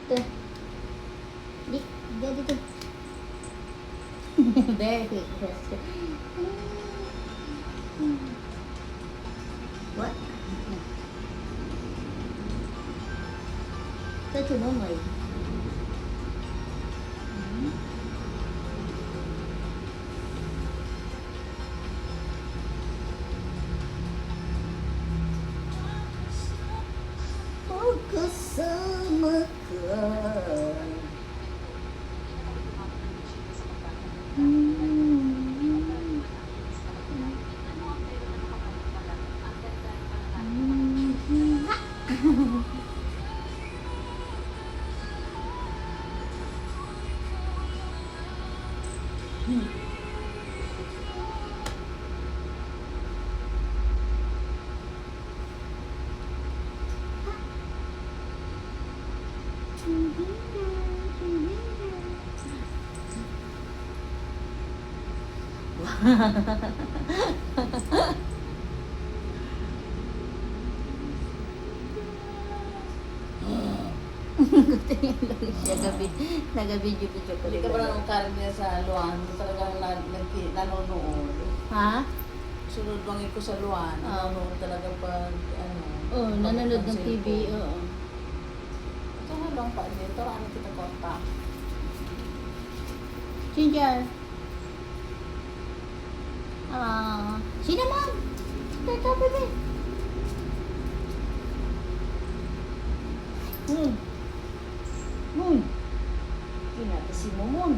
Ito. Di, dito. Very quick question. What? Such a long way. Kasama ka. Gusto niya lang siya nag-video-video ko. Hindi ka ba nang niya sa Luan? Talagang nanonood. Ha? Sunod bangin ko sa Luan. Nanonood talaga pag Oo, nanonood ng TV. Oo. Ito nga lang pa dito. Ano kita kontak? Ginger. Cinnamon. Teka, bebe. Kinata si Momon.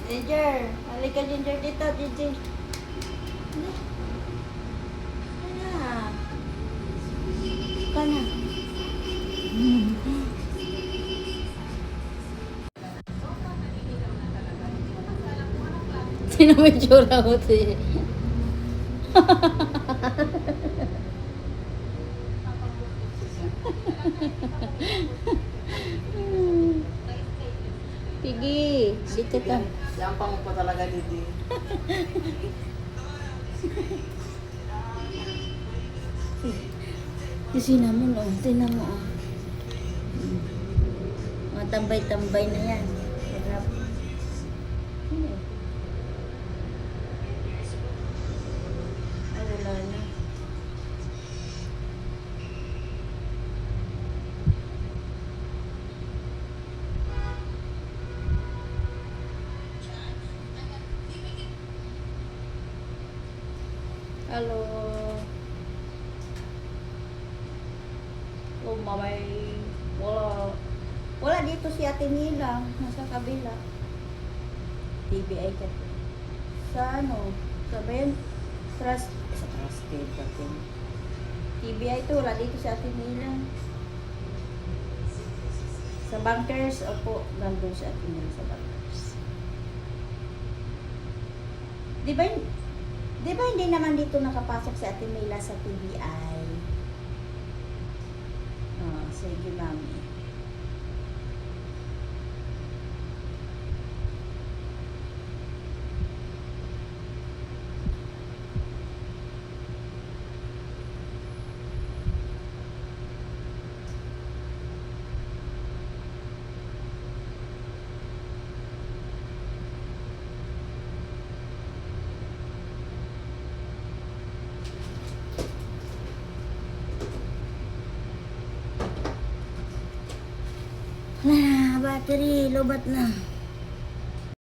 Ginger, halika Ginger dito, Ginger. Ka na. Sino may tsura mo ito eh? Pigi, dito ka. Yampang mo pa talaga dito. Kasi naman, tinan mo, Mga tambay-tambay na yan. Sarap. Ay, wala na. Hello. Oh, mamay. Wala dito si Ate Mila. Nasa kabila. TBI ka. Sa ano? Sa trusted natin. TBI to. Wala dito si Ate Mila. Sa bunkers. Opo. Nandun si Ate Mila sa bunkers. Di ba hindi naman dito nakapasok si Ate Mila sa TBI? Sige, mami. Wala na, battery, lobat na.